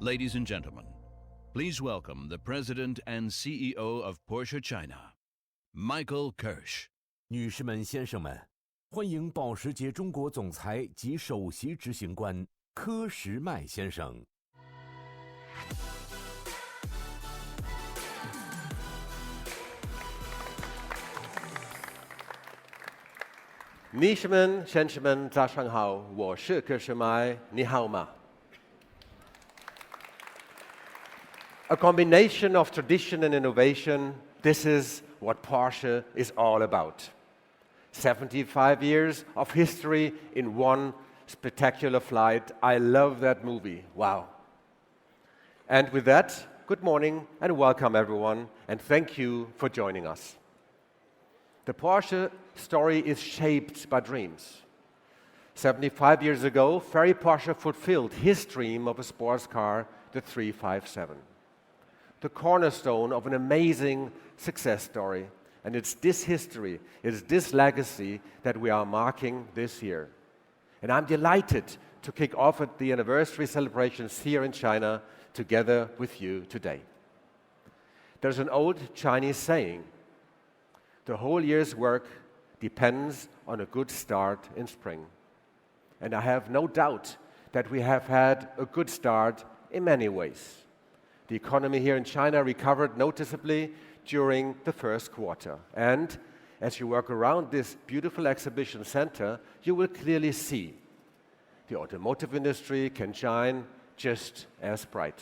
Ladies and gentlemen, please welcome the President and CEO of Porsche China, Michael Kirsch. 女士们、先生们，欢迎保时捷中国总裁及首席执行官柯时迈先生。女士们、先生们，早上好，我是柯时迈，你好吗？ A combination of tradition and innovation, this is what Porsche is all about. 75 years of history in one spectacular flight. I love that movie. Wow. And with that, good morning and welcome everyone, and thank you for joining us. The Porsche story is shaped by dreams. 75 years ago, Ferry Porsche fulfilled his dream of a sports car, the 357. The cornerstone of an amazing success story. And it's this history, it's this legacy that we are marking this year. And I'm delighted to kick off at the anniversary celebrations here in China together with you today. There's an old Chinese saying, the whole year's work depends on a good start in spring. And I have no doubt that we have had a good start in many ways. The economy here in China recovered noticeably during the first quarter. And as you walk around this beautiful exhibition center, you will clearly see the automotive industry can shine just as bright.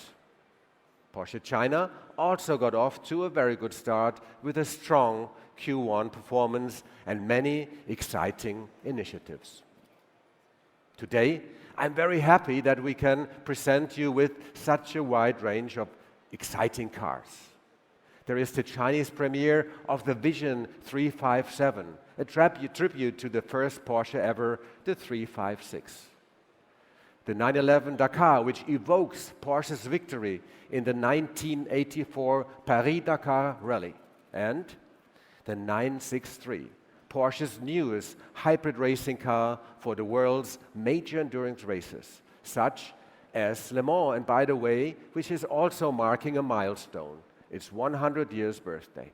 Porsche China also got off to a very good start with a strong Q1 performance and many exciting initiatives. Today, I'm very happy that we can present you with such a wide range of exciting cars. There is the Chinese premiere of the Vision 357, a tribute to the first Porsche ever, the 356. The 911 Dakar, which evokes Porsche's victory in the 1984 Paris-Dakar Rally. And the 963, Porsche's newest hybrid racing car for the world's major endurance races, such as Le Mans, and by the way, which is also marking a milestone, its 100 years birthday.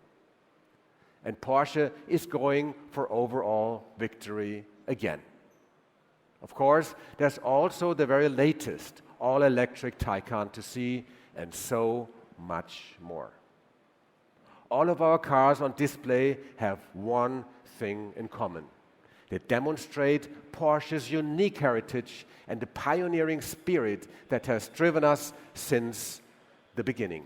And Porsche is going for overall victory again. Of course, there's also the very latest all-electric Taycan to see, and so much more. All of our cars on display have one thing in common. They demonstrate Porsche's unique heritage and the pioneering spirit that has driven us since the beginning.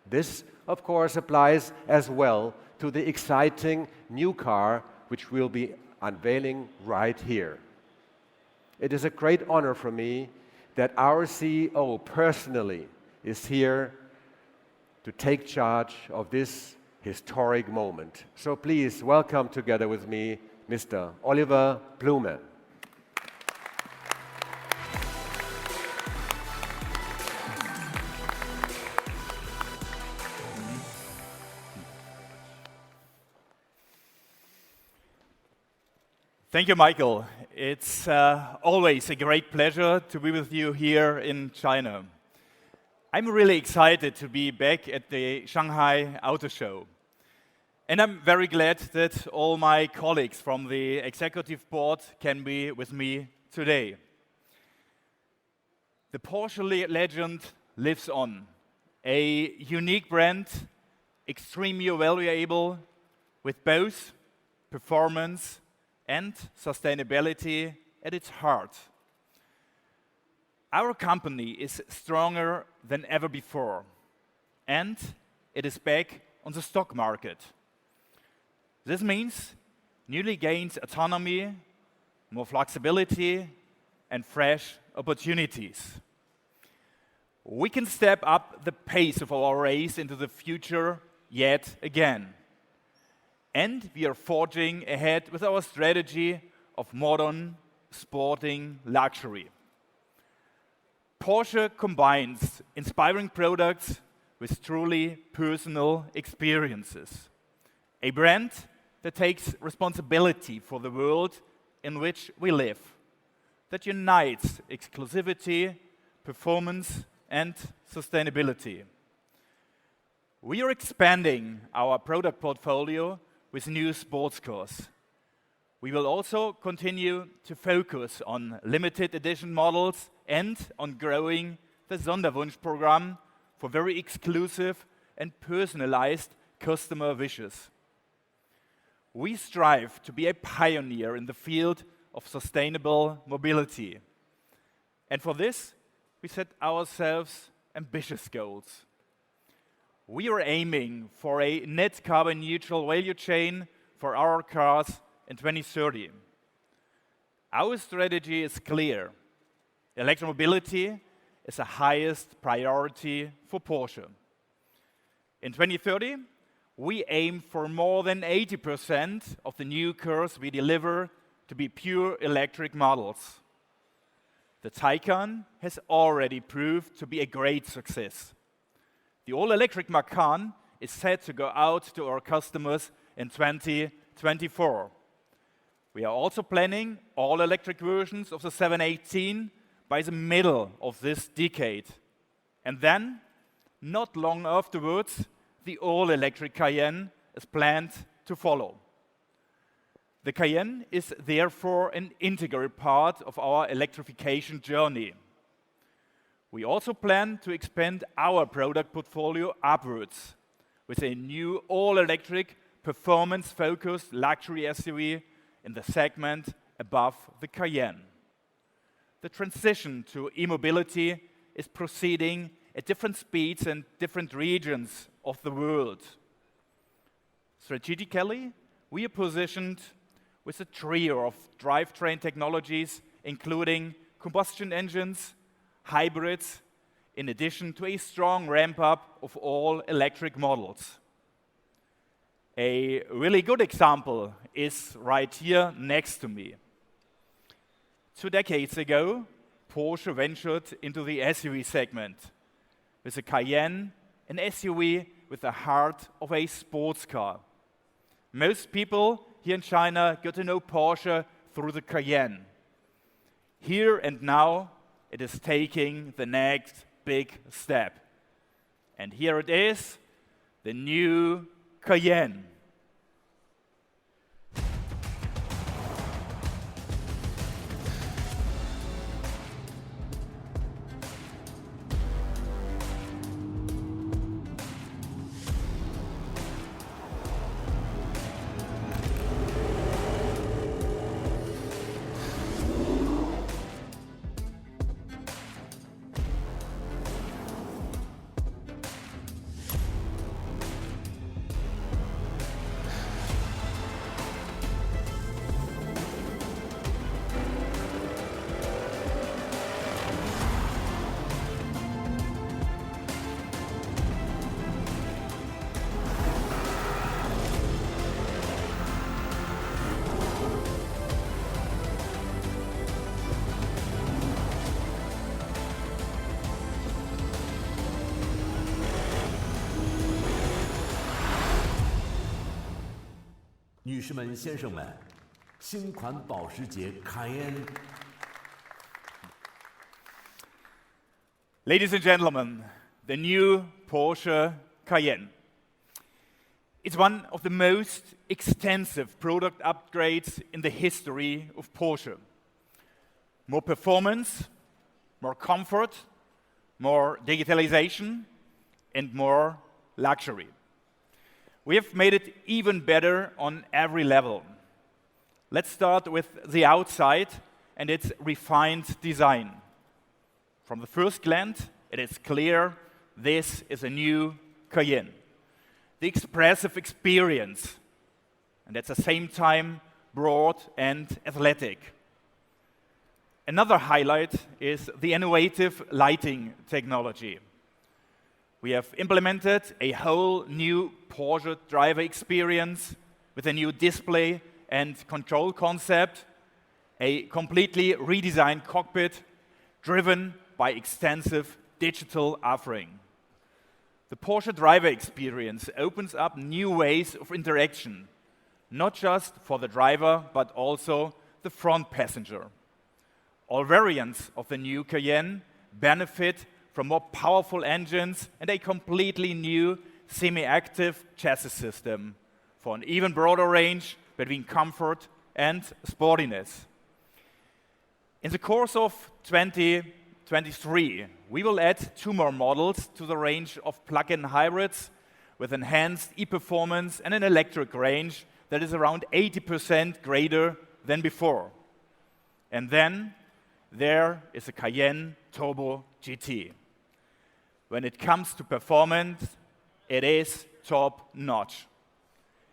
This, of course, applies as well to the exciting new car which we'll be unveiling right here. It is a great honor for me that our CEO personally is here to take charge of this historic moment. So please welcome together with me Mr. Oliver Blume. Thank you, Michael. It's always a great pleasure to be with you here in China. I'm really excited to be back at the Shanghai Auto Show. And I'm very glad that all my colleagues from the executive board can be with me today. The Porsche legend lives on. A unique brand, extremely valuable, with both performance and sustainability at its heart. Our company is stronger than ever before, and it is back on the stock market. This means newly gained autonomy, more flexibility, and fresh opportunities. We can step up the pace of our race into the future yet again. And we are forging ahead with our strategy of modern, sporting luxury. Porsche combines inspiring products with truly personal experiences. A brand that takes responsibility for the world in which we live, that unites exclusivity, performance, and sustainability. We are expanding our product portfolio with new sports cars. We will also continue to focus on limited edition models and on growing the Sonderwunsch program for very exclusive and personalized customer wishes. We strive to be a pioneer in the field of sustainable mobility. And for this, we set ourselves ambitious goals. We are aiming for a net carbon neutral value chain for our cars in 2030. Our strategy is clear. Electromobility is the highest priority for Porsche. In 2030, we aim for more than 80% of the new cars we deliver to be pure electric models. The Taycan has already proved to be a great success. The all-electric Macan is set to go out to our customers in 2024. We are also planning all-electric versions of the 718 by the middle of this decade. And then, not long afterwards, the all-electric Cayenne is planned to follow. The Cayenne is therefore an integral part of our electrification journey. We also plan to expand our product portfolio upwards with a new all-electric, performance-focused luxury SUV in the segment above the Cayenne. The transition to e-mobility is proceeding at different speeds in different regions of the world. Strategically, we are positioned with a trio of drivetrain technologies, including combustion engines, hybrids, in addition to a strong ramp-up of all electric models. A really good example is right here next to me. 2 decades ago, Porsche ventured into the SUV segment with the Cayenne, an SUV with the heart of a sports car. Most people here in China got to know Porsche through the Cayenne. Here and now, it is taking the next big step. And here it is, the new Cayenne.女士们、先生们，新款保时捷 Cayenne。 Ladies and gentlemen, the new Porsche Cayenne. It's one of the most extensive product upgrades in the history of Porsche. More performance, more comfort, more digitalization, and more luxury. We have made it even better on every level. Let's start with the outside and its refined design. From the first glance, it is clear this is a new Cayenne. The expressive experience, and at the same time broad and athletic. Another highlight is the innovative lighting technology. We have implemented a whole new Porsche driver experience with a new display and control concept, a completely redesigned cockpit driven by extensive digital offering. The Porsche driver experience opens up new ways of interaction, not just for the driver, but also the front passenger. All variants of the new Cayenne benefit from more powerful engines and a completely new semi-active chassis system for an even broader range between comfort and sportiness. In the course of 2023, we will add 2 more models to the range of plug-in hybrids with enhanced e-performance and an electric range that is around 80% greater than before. And then there is a Cayenne Turbo GT. When it comes to performance, it is top-notch.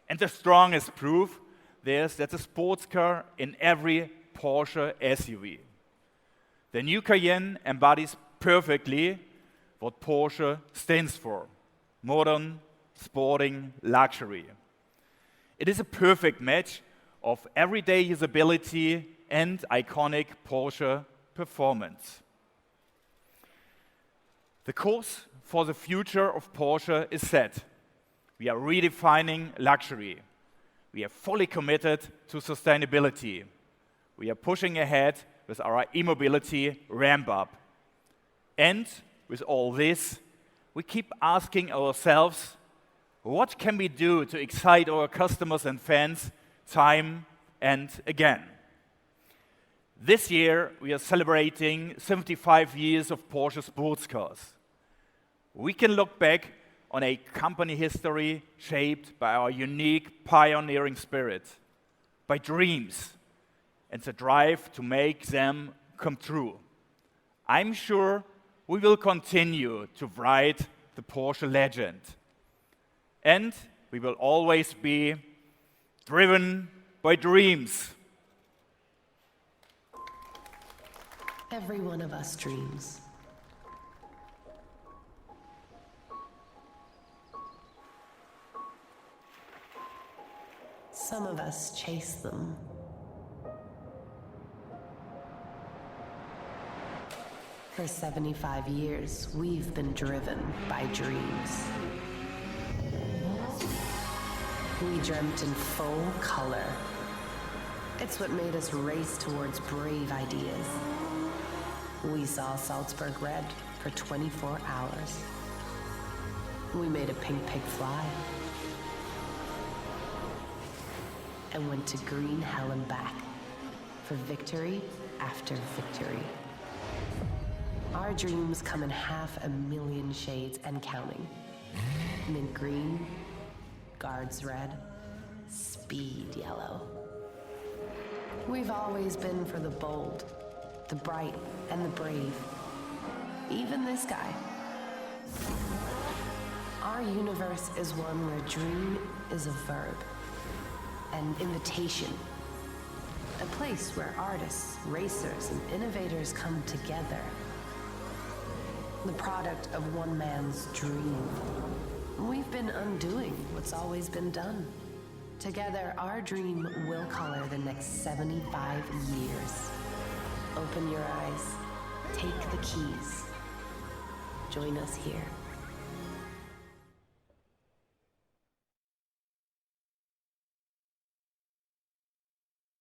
And the strongest proof there is that a sports car in every Porsche SUV. The new Cayenne embodies perfectly what Porsche stands for: modern, sporting luxury. It is a perfect match of everyday usability and iconic Porsche performance. The course for the future of Porsche is set. We are redefining luxury. We are fully committed to sustainability. We are pushing ahead with our e-mobility ramp-up. And with all this, we keep asking ourselves, what can we do to excite our customers and fans time and again? This year, we are celebrating 75 years of Porsche sports cars. We can look back on a company history shaped by our unique pioneering spirit, by dreams, and the drive to make them come true. I'm sure we will continue to write the Porsche legend. And we will always be driven by dreams. Every one of us dreams. Some of us chase them. For 75 years, we've been driven by dreams. We dreamt in full color. It's what made us race towards brave ideas. We saw Salzburg red for 24 hours. We made a pink pig fly. And went to green hell and back for victory after victory. Our dreams come in 500,000 shades and counting. Mint green, guards red, speed yellow. We've always been for the bold, the bright, and the brave. Even this guy. Our universe is one where dream is a verb, an invitation. A place where artists, racers, and innovators come together. The product of one man's dream. We've been undoing what's always been done. Together, our dream will color the next 75 years. Open your eyes, take the keys. Join us here.